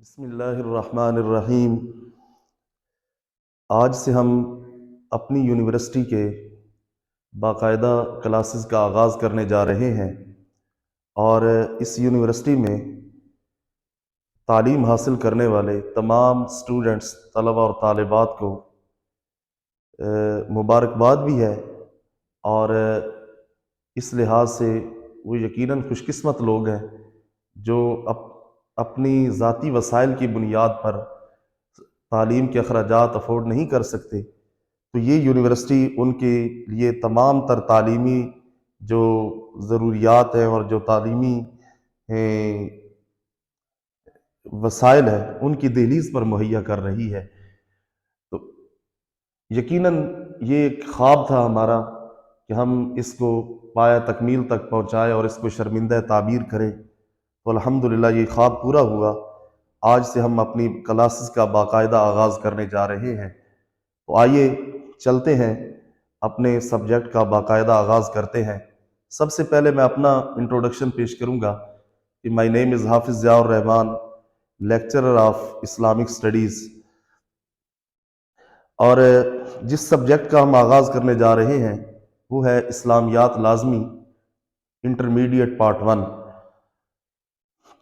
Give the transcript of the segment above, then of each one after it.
بسم اللہ الرحمن الرحیم۔ آج سے ہم اپنی یونیورسٹی کے باقاعدہ کلاسز کا آغاز کرنے جا رہے ہیں، اور اس یونیورسٹی میں تعلیم حاصل کرنے والے تمام اسٹوڈنٹس، طلباء اور طالبات کو مبارکباد بھی ہے، اور اس لحاظ سے وہ یقیناً خوش قسمت لوگ ہیں جو اپنی ذاتی وسائل کی بنیاد پر تعلیم کے اخراجات افورڈ نہیں کر سکتے، تو یہ یونیورسٹی ان کے لیے تمام تر تعلیمی جو ضروریات ہیں اور جو تعلیمی وسائل ہیں ان کی دہلیز پر مہیا کر رہی ہے۔ تو یقیناً یہ ایک خواب تھا ہمارا کہ ہم اس کو پایہ تکمیل تک پہنچائیں اور اس کو شرمندہ تعبیر کریں، تو الحمدللہ یہ خواب پورا ہوا۔ آج سے ہم اپنی کلاسز کا باقاعدہ آغاز کرنے جا رہے ہیں، تو آئیے چلتے ہیں، اپنے سبجیکٹ کا باقاعدہ آغاز کرتے ہیں۔ سب سے پہلے میں اپنا انٹروڈکشن پیش کروں گا کہ مائی نیم از حافظ ضیاء الرحمان، لیکچرر آف اسلامک اسٹڈیز، اور جس سبجیکٹ کا ہم آغاز کرنے جا رہے ہیں وہ ہے اسلامیات لازمی انٹرمیڈیٹ پارٹ 1۔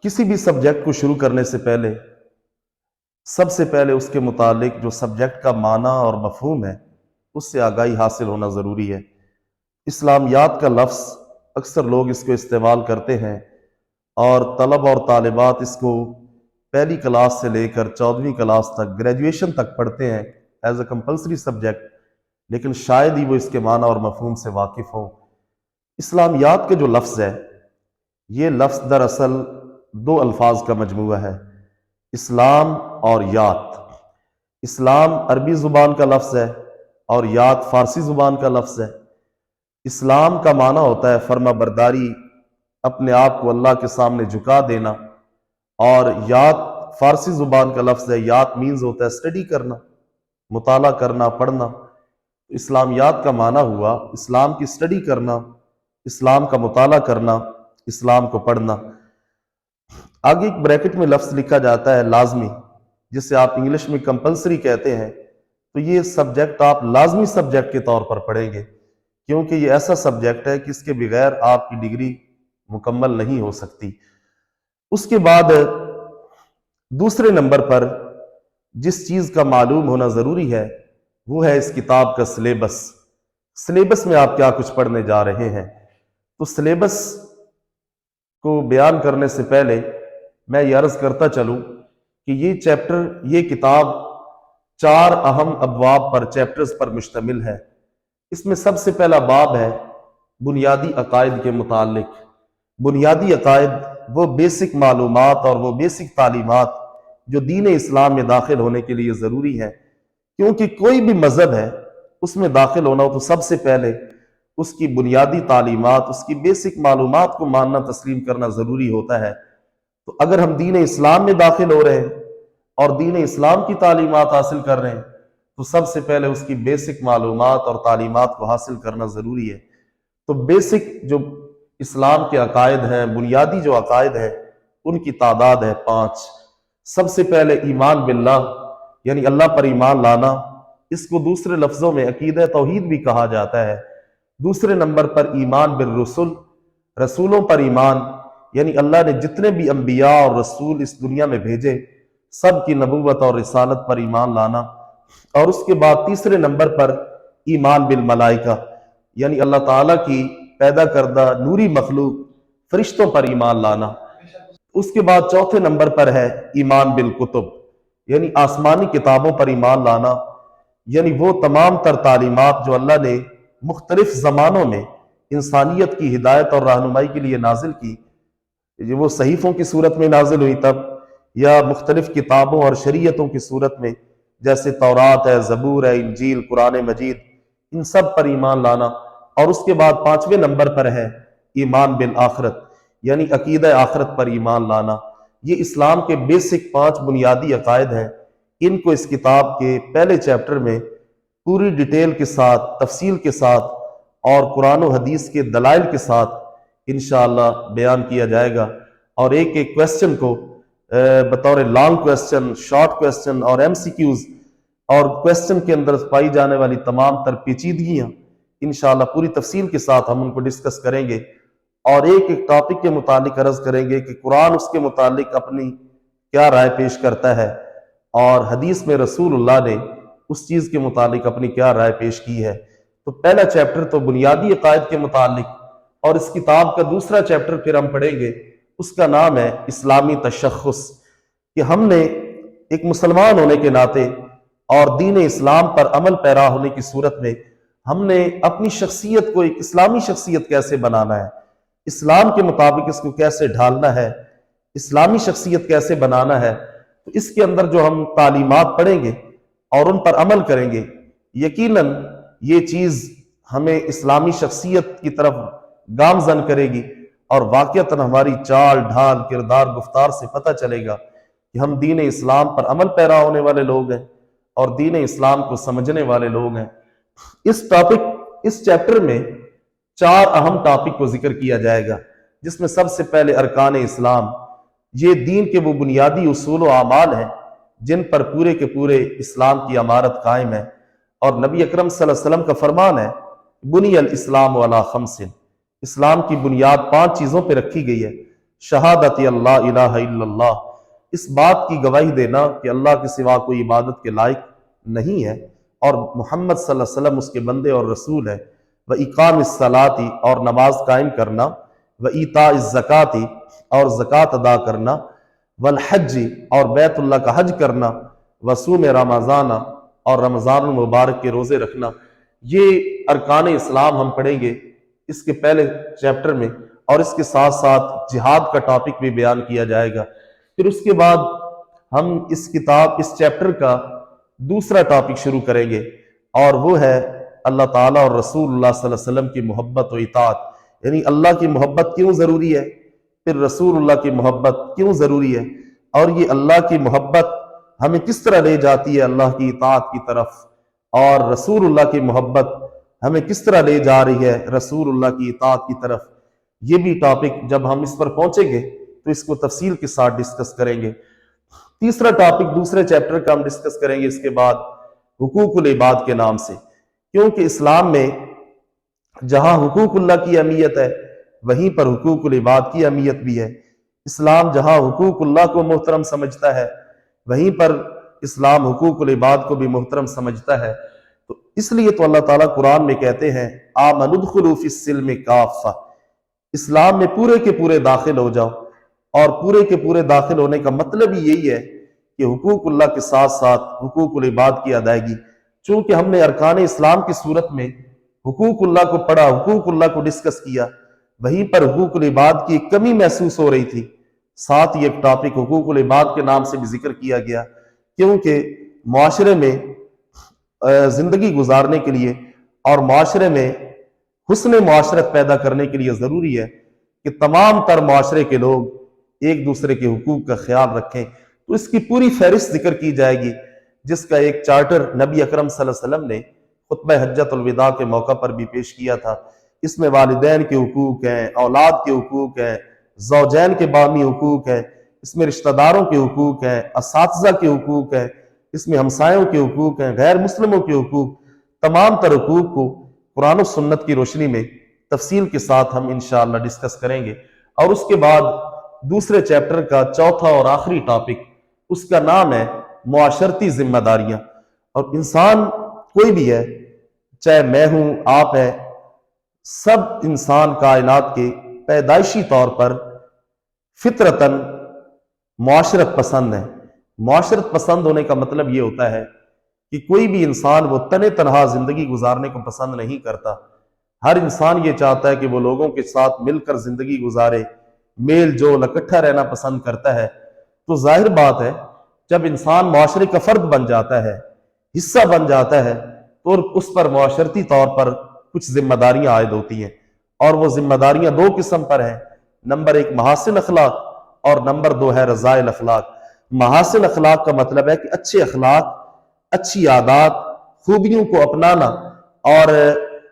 کسی بھی سبجیکٹ کو شروع کرنے سے پہلے سب سے پہلے اس کے متعلق جو سبجیکٹ کا معنی اور مفہوم ہے اس سے آگاہی حاصل ہونا ضروری ہے۔ اسلامیات کا لفظ اکثر لوگ اس کو استعمال کرتے ہیں، اور طلبہ اور طالبات اس کو پہلی کلاس سے لے کر 14ویں کلاس تک، گریجویشن تک پڑھتے ہیں ایز اے کمپلسری سبجیکٹ، لیکن شاید ہی وہ اس کے معنی اور مفہوم سے واقف ہوں۔ اسلامیات کے جو لفظ ہے، یہ لفظ دراصل دو الفاظ کا مجموعہ ہے، اسلام اور یات۔ اسلام عربی زبان کا لفظ ہے اور یات فارسی زبان کا لفظ ہے۔ اسلام کا معنی ہوتا ہے فرما برداری، اپنے آپ کو اللہ کے سامنے جھکا دینا، اور یات فارسی زبان کا لفظ ہے، یات مینز ہوتا ہے اسٹڈی کرنا، مطالعہ کرنا، پڑھنا۔ اسلامیات کا معنی ہوا اسلام کی اسٹڈی کرنا، اسلام کا مطالعہ کرنا، اسلام کو پڑھنا۔ آگے ایک بریکٹ میں لفظ لکھا جاتا ہے لازمی، جسے آپ انگلش میں کمپلسری کہتے ہیں، تو یہ سبجیکٹ آپ لازمی سبجیکٹ کے طور پر پڑھیں گے، کیونکہ یہ ایسا سبجیکٹ ہے کہ اس کے بغیر آپ کی ڈگری مکمل نہیں ہو سکتی۔ اس کے بعد دوسرے نمبر پر جس چیز کا معلوم ہونا ضروری ہے وہ ہے اس کتاب کا سلیبس۔ سلیبس میں آپ کیا کچھ پڑھنے جا رہے ہیں؟ تو سلیبس کو بیان کرنے سے پہلے میں یہ عرض کرتا چلوں کہ یہ کتاب 4 اہم ابواب پر، چیپٹرز پر مشتمل ہے۔ اس میں سب سے پہلا باب ہے بنیادی عقائد کے متعلق۔ بنیادی عقائد وہ بیسک معلومات اور وہ بیسک تعلیمات جو دین اسلام میں داخل ہونے کے لیے ضروری ہے، کیونکہ کوئی بھی مذہب ہے اس میں داخل ہونا ہو تو سب سے پہلے اس کی بنیادی تعلیمات، اس کی بیسک معلومات کو ماننا تسلیم کرنا ضروری ہوتا ہے۔ تو اگر ہم دین اسلام میں داخل ہو رہے ہیں اور دین اسلام کی تعلیمات حاصل کر رہے ہیں تو سب سے پہلے اس کی بیسک معلومات اور تعلیمات کو حاصل کرنا ضروری ہے۔ تو بیسک جو اسلام کے عقائد ہیں، بنیادی جو عقائد ہیں، ان کی تعداد ہے 5۔ سب سے پہلے ایمان باللہ، یعنی اللہ پر ایمان لانا، اس کو دوسرے لفظوں میں عقیدہ توحید بھی کہا جاتا ہے۔ دوسرے نمبر پر ایمان بالرسل، رسولوں پر ایمان، یعنی اللہ نے جتنے بھی انبیاء اور رسول اس دنیا میں بھیجے سب کی نبوت اور رسالت پر ایمان لانا۔ اور اس کے بعد تیسرے نمبر پر ایمان بالملائکہ، یعنی اللہ تعالیٰ کی پیدا کردہ نوری مخلوق فرشتوں پر ایمان لانا۔ اس کے بعد چوتھے نمبر پر ہے ایمان بالکتب، یعنی آسمانی کتابوں پر ایمان لانا، یعنی وہ تمام تر تعلیمات جو اللہ نے مختلف زمانوں میں انسانیت کی ہدایت اور رہنمائی کے لیے نازل کی، وہ صحیفوں کی صورت میں نازل ہوئی تب، یا مختلف کتابوں اور شریعتوں کی صورت میں، جیسے تورات ہے، زبور ہے، انجیل، قرآن مجید، ان سب پر ایمان لانا۔ اور اس کے بعد 5ویں نمبر پر ہے ایمان بالآخرت، یعنی عقیدہ آخرت پر ایمان لانا۔ یہ اسلام کے بیسک 5 بنیادی عقائد ہیں۔ ان کو اس کتاب کے پہلے چیپٹر میں پوری ڈیٹیل کے ساتھ، تفصیل کے ساتھ اور قرآن و حدیث کے دلائل کے ساتھ انشاءاللہ بیان کیا جائے گا، اور ایک ایک کویسچن کو بطور لانگ کویسچن، شارٹ کویسچن اور ایم سی کیوز اور کویسچن کے اندر پائی جانے والی تمام تر پیچیدگیاں انشاءاللہ پوری تفصیل کے ساتھ ہم ان کو ڈسکس کریں گے، اور ایک ایک ٹاپک کے متعلق عرض کریں گے کہ قرآن اس کے متعلق اپنی کیا رائے پیش کرتا ہے، اور حدیث میں رسول اللہ نے اس چیز کے متعلق اپنی کیا رائے پیش کی ہے۔ تو پہلا چیپٹر تو بنیادی عقائد کے متعلق، اور اس کتاب کا دوسرا چیپٹر پھر ہم پڑھیں گے، اس کا نام ہے اسلامی تشخص، کہ ہم نے ایک مسلمان ہونے کے ناطے اور دین اسلام پر عمل پیرا ہونے کی صورت میں ہم نے اپنی شخصیت کو ایک اسلامی شخصیت کیسے بنانا ہے، اسلام کے مطابق اس کو کیسے ڈھالنا ہے، اسلامی شخصیت کیسے بنانا ہے۔ تو اس کے اندر جو ہم تعلیمات پڑھیں گے اور ان پر عمل کریں گے، یقیناً یہ چیز ہمیں اسلامی شخصیت کی طرف گامزن کرے گی، اور واقعتاً ہماری چال ڈھال کردار گفتار سے پتہ چلے گا کہ ہم دین اسلام پر عمل پیرا ہونے والے لوگ ہیں اور دین اسلام کو سمجھنے والے لوگ ہیں۔ اس چیپٹر میں 4 اہم ٹاپک کو ذکر کیا جائے گا، جس میں سب سے پہلے ارکان اسلام، یہ دین کے وہ بنیادی اصول و اعمال ہیں جن پر پورے کے پورے اسلام کی عمارت قائم ہے، اور نبی اکرم صلی اللہ علیہ وسلم کا فرمان ہے بنی الاسلام علی 5، اسلام کی بنیاد 5 چیزوں پہ رکھی گئی ہے۔ شہادت اللہ الہ الا اللہ، اس بات کی گواہی دینا کہ اللہ کے سوا کوئی عبادت کے لائق نہیں ہے، اور محمد صلی اللہ علیہ وسلم اس کے بندے اور رسول ہے۔ وَإِقَامِ الصَّلَاةِ، اور نماز قائم کرنا، وَإِيتَاءِ الزَّكَاةِ، اور زکوٰۃ ادا کرنا، وَالْحَجِّ، اور بیت اللہ کا حج کرنا، وَصُومِ رمضان، اور رمضان المبارک کے روزے رکھنا۔ یہ ارکان اسلام ہم پڑھیں گے اس کے پہلے چیپٹر میں، اور اس کے ساتھ ساتھ جہاد کا ٹاپک بھی بیان کیا جائے گا۔ پھر اس کے بعد ہم اس چیپٹر کا دوسرا ٹاپک شروع کریں گے، اور وہ ہے اللہ تعالیٰ اور رسول اللہ صلی اللہ علیہ وسلم کی محبت و اطاعت، یعنی اللہ کی محبت کیوں ضروری ہے، پھر رسول اللہ کی محبت کیوں ضروری ہے، اور یہ اللہ کی محبت ہمیں کس طرح لے جاتی ہے اللہ کی اطاعت کی طرف، اور رسول اللہ کی محبت ہمیں کس طرح لے جا رہی ہے رسول اللہ کی اطاعت کی طرف۔ یہ بھی ٹاپک جب ہم اس پر پہنچیں گے تو اس کو تفصیل کے ساتھ ڈسکس کریں گے۔ تیسرا ٹاپک دوسرے چیپٹر کا ہم ڈسکس کریں گے اس کے بعد حقوق العباد کے نام سے، کیونکہ اسلام میں جہاں حقوق اللہ کی اہمیت ہے وہیں پر حقوق العباد کی اہمیت بھی ہے۔ اسلام جہاں حقوق اللہ کو محترم سمجھتا ہے وہیں پر اسلام حقوق العباد کو بھی محترم سمجھتا ہے۔ تو اس لیے تو اللہ تعالیٰ قرآن میں کہتے ہیں آمنوا ادخلوا فی السلم کافہ، اسلام میں پورے کے پورے داخل ہو جاؤ، اور پورے کے پورے داخل ہونے کا مطلب ہی یہی ہے کہ حقوق اللہ کے ساتھ ساتھ حقوق العباد کی ادائیگی۔ چونکہ ہم نے ارکان اسلام کی صورت میں حقوق اللہ کو پڑھا، حقوق اللہ کو ڈسکس کیا، وہیں پر حقوق العباد کی ایک کمی محسوس ہو رہی تھی، ساتھ ہی ایک ٹاپک حقوق العباد کے نام سے بھی ذکر کیا گیا، کیونکہ معاشرے میں زندگی گزارنے کے لیے اور معاشرے میں حسن معاشرت پیدا کرنے کے لیے ضروری ہے کہ تمام تر معاشرے کے لوگ ایک دوسرے کے حقوق کا خیال رکھیں۔ تو اس کی پوری فہرست ذکر کی جائے گی، جس کا ایک چارٹر نبی اکرم صلی اللہ علیہ وسلم نے خطبہ حجۃ الوداع کے موقع پر بھی پیش کیا تھا۔ اس میں والدین کے حقوق ہیں، اولاد کے حقوق ہیں، زوجین کے باہمی حقوق ہیں، اس میں رشتہ داروں کے حقوق ہیں، اساتذہ کے حقوق ہیں، اس میں ہمسایوں کے حقوق ہیں، غیر مسلموں کے حقوق، تمام تر حقوق کو قرآن و سنت کی روشنی میں تفصیل کے ساتھ ہم انشاءاللہ ڈسکس کریں گے۔ اور اس کے بعد دوسرے چیپٹر کا چوتھا اور آخری ٹاپک، اس کا نام ہے معاشرتی ذمہ داریاں۔ اور انسان کوئی بھی ہے، چاہے میں ہوں، آپ ہیں، سب انسان کائنات کے پیدائشی طور پر فطرتاً معاشرت پسند ہے۔ معاشرت پسند ہونے کا مطلب یہ ہوتا ہے کہ کوئی بھی انسان وہ تن تنہا زندگی گزارنے کو پسند نہیں کرتا۔ ہر انسان یہ چاہتا ہے کہ وہ لوگوں کے ساتھ مل کر زندگی گزارے، میل جول اکٹھا رہنا پسند کرتا ہے۔ تو ظاہر بات ہے جب انسان معاشرے کا فرد بن جاتا ہے، حصہ بن جاتا ہے، تو اس پر معاشرتی طور پر کچھ ذمہ داریاں عائد ہوتی ہیں، اور وہ ذمہ داریاں 2 قسم پر ہیں۔ نمبر 1 محاسن اخلاق، اور نمبر 2 ہے رذائل اخلاق۔ محاسن اخلاق کا مطلب ہے کہ اچھے اخلاق، اچھی عادات، خوبیوں کو اپنانا، اور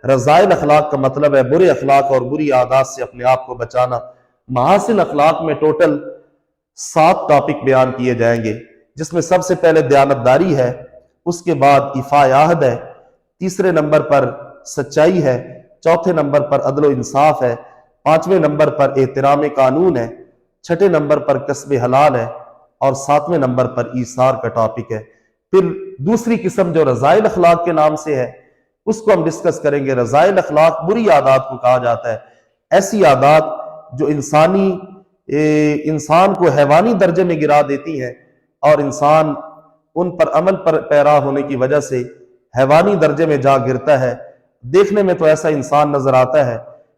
رذائل اخلاق کا مطلب ہے برے اخلاق اور بری عادات سے اپنے آپ کو بچانا۔ محاسن اخلاق میں ٹوٹل 7 ٹاپک بیان کیے جائیں گے، جس میں سب سے پہلے دیانتداری ہے، اس کے بعد ایفاء عہد ہے، تیسرے نمبر پر سچائی ہے، چوتھے نمبر پر عدل و انصاف ہے، پانچویں نمبر پر احترام قانون ہے، چھٹے نمبر پر کسب حلال ہے، اور ساتویں نمبر پر ایثار کا ٹاپک ہے۔ پھر دوسری قسم جو رذائل اخلاق کے نام سے ہے، اس کو ہم ڈسکس کریں گے۔ رذائل اخلاق بری عادات کو کہا جاتا ہے، ایسی عادات جو انسان کو حیوانی درجے میں گرا دیتی ہیں، اور انسان ان پر عمل پر پیرا ہونے کی وجہ سے حیوانی درجے میں جا گرتا ہے۔ دیکھنے میں تو ایسا انسان نظر آتا ہے،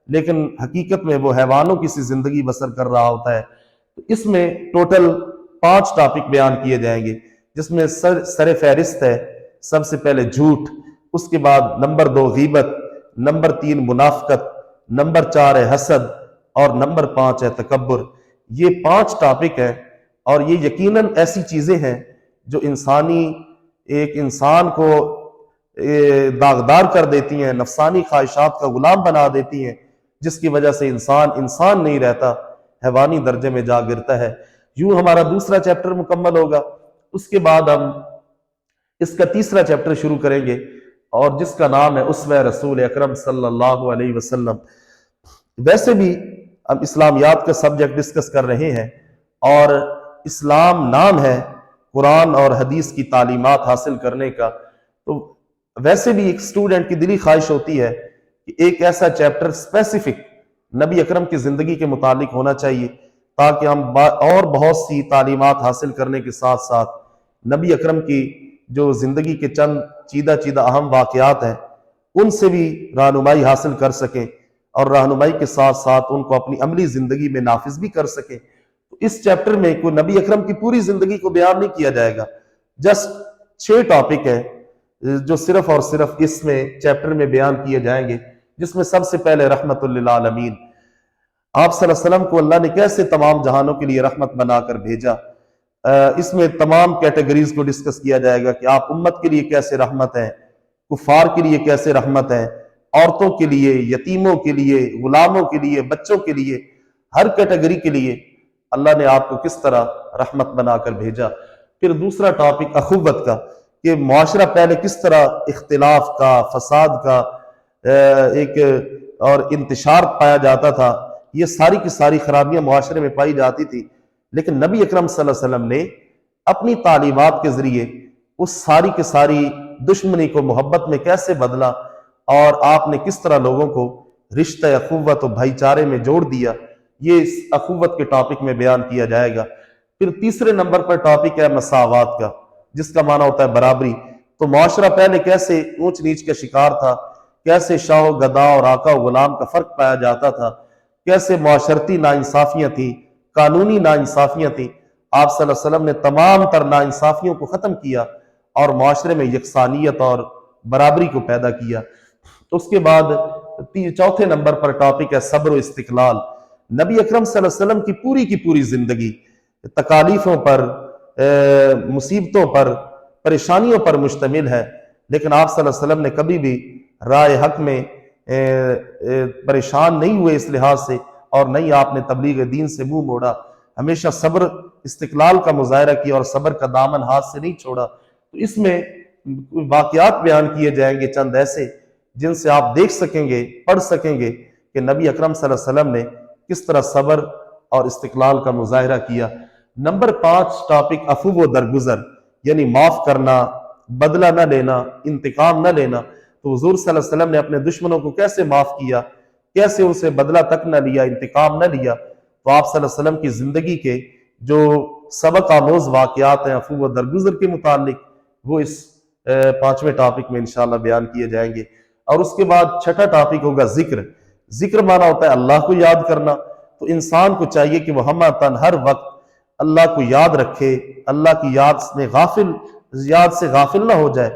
لیکن حقیقت میں وہ حیوانوں کی سی زندگی بسر کر رہا ہوتا ہے۔ اس میں ٹوٹل 5 ٹاپک بیان کیے جائیں گے، جس میں سر فہرست ہے سب سے پہلے جھوٹ، اس کے بعد نمبر 2 غیبت، نمبر 3 منافقت، نمبر 4 ہے حسد، اور نمبر 5 ہے تکبر۔ یہ 5 ٹاپک ہیں، اور یہ یقیناً ایسی چیزیں ہیں جو ایک انسان کو داغدار کر دیتی ہیں، نفسانی خواہشات کا غلام بنا دیتی ہیں، جس کی وجہ سے انسان نہیں رہتا، حیوانی درجے میں جا گرتا ہے۔ یوں ہمارا دوسرا چیپٹر مکمل ہوگا، اس کے بعد ہم اس کا تیسرا چیپٹر شروع کریں گے، اور جس کا نام ہے اسوہ رسول اکرم صلی اللہ علیہ وسلم۔ ویسے بھی ہم اسلامیات کا سبجیکٹ ڈسکس کر رہے ہیں، اور اسلام نام ہے قرآن اور حدیث کی تعلیمات حاصل کرنے کا، تو ویسے بھی ایک اسٹوڈنٹ کی دلی خواہش ہوتی ہے کہ ایک ایسا چیپٹر اسپیسیفک نبی اکرم کی زندگی کے متعلق ہونا چاہیے، تاکہ ہم اور بہت سی تعلیمات حاصل کرنے کے ساتھ ساتھ نبی اکرم کی جو زندگی کے چند چیدہ اہم واقعات ہیں ان سے بھی رہنمائی حاصل کر سکیں، اور رہنمائی کے ساتھ ساتھ ان کو اپنی عملی زندگی میں نافذ بھی کر سکیں۔ تو اس چیپٹر میں کوئی نبی اکرم کی پوری زندگی کو بیان نہیں کیا جائے گا، جسٹ 6 ٹاپک ہیں جو صرف اور صرف اس میں چیپٹر میں بیان کیے جائیں گے، جس میں سب سے پہلے رحمت للعالمین، آپ صلی اللہ علیہ وسلم کو اللہ نے کیسے تمام جہانوں کے لیے رحمت بنا کر بھیجا۔ اس میں تمام کیٹیگریز کو ڈسکس کیا جائے گا کہ آپ امت کے لیے کیسے رحمت ہیں، کفار کے لیے کیسے رحمت ہیں، عورتوں کے لیے، یتیموں کے لیے، غلاموں کے لیے، بچوں کے لیے، ہر کیٹیگری کے لیے اللہ نے آپ کو کس طرح رحمت بنا کر بھیجا۔ پھر دوسرا ٹاپک اخوت کا، کہ معاشرہ پہلے کس طرح اختلاف کا، فساد کا ایک اور انتشار پایا جاتا تھا، یہ ساری کی ساری خرابیاں معاشرے میں پائی جاتی تھی، لیکن نبی اکرم صلی اللہ علیہ وسلم نے اپنی تعلیمات کے ذریعے اس ساری کی ساری دشمنی کو محبت میں کیسے بدلا، اور آپ نے کس طرح لوگوں کو رشتہ اخوت و بھائی چارے میں جوڑ دیا، یہ اس اخوت کے ٹاپک میں بیان کیا جائے گا۔ پھر تیسرے نمبر پر ٹاپک ہے مساوات کا، جس کا معنی ہوتا ہے برابری۔ تو معاشرہ پہلے کیسے اونچ نیچ کا شکار تھا، کیسے شاہ و گدا اور آقا و غلام کا فرق پایا جاتا تھا، کیسے معاشرتی ناانصافیاں تھیں، قانونی ناانصافیاں تھیں، آپ صلی اللہ علیہ وسلم نے تمام تر ناانصافیوں کو ختم کیا اور معاشرے میں یکسانیت اور برابری کو پیدا کیا۔ اس کے بعد چوتھے نمبر پر ٹاپک ہے صبر و استقلال۔ نبی اکرم صلی اللہ علیہ وسلم کی پوری زندگی تکالیفوں پر، مصیبتوں پر، پریشانیوں پر مشتمل ہے، لیکن آپ صلی اللہ علیہ وسلم نے کبھی بھی رائے حق میں پریشان نہیں ہوئے اس لحاظ سے، اور نہیں آپ نے تبلیغ دین سے منہ موڑا، ہمیشہ صبر استقلال کا مظاہرہ کیا اور صبر کا دامن ہاتھ سے نہیں چھوڑا۔ تو اس میں واقعات بیان کیے جائیں گے چند ایسے، جن سے آپ دیکھ سکیں گے، پڑھ سکیں گے کہ نبی اکرم صلی اللہ علیہ وسلم نے کس طرح صبر اور استقلال کا مظاہرہ کیا۔ نمبر 5 ٹاپک عفو و درگزر، یعنی معاف کرنا، بدلہ نہ لینا، انتقام نہ لینا۔ تو حضور صلی اللہ علیہ وسلم نے اپنے دشمنوں کو کیسے معاف کیا، کیسے ان سے بدلہ تک نہ لیا، انتقام نہ لیا۔ تو آپ صلی اللہ علیہ وسلم کی زندگی کے جو سبق آموز واقعات ہیں عفو و درگزر کے متعلق، وہ اس 5ویں ٹاپک میں انشاءاللہ بیان کیے جائیں گے۔ اور اس کے بعد چھٹا ٹاپک ہوگا ذکر۔ ذکر معنی ہوتا ہے اللہ کو یاد کرنا، تو انسان کو چاہیے کہ وہ ہمہ ہر وقت اللہ کو یاد رکھے، اللہ کی یاد سے غافل نہ ہو جائے،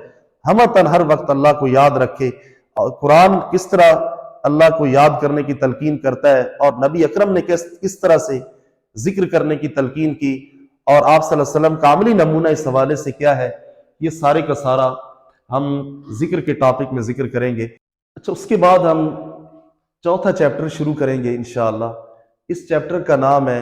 ہمہ ہر وقت اللہ کو یاد رکھے۔ اور قرآن کس طرح اللہ کو یاد کرنے کی تلقین کرتا ہے، اور نبی اکرم نے کس طرح سے ذکر کرنے کی تلقین کی، اور آپ صلی اللہ علیہ وسلم کا عملی نمونہ اس حوالے سے کیا ہے، یہ سارے کا سارا ہم ذکر کے ٹاپک میں ذکر کریں گے۔ اچھا، اس کے بعد ہم چوتھا چیپٹر شروع کریں گے انشاءاللہ۔ اس چیپٹر کا نام ہے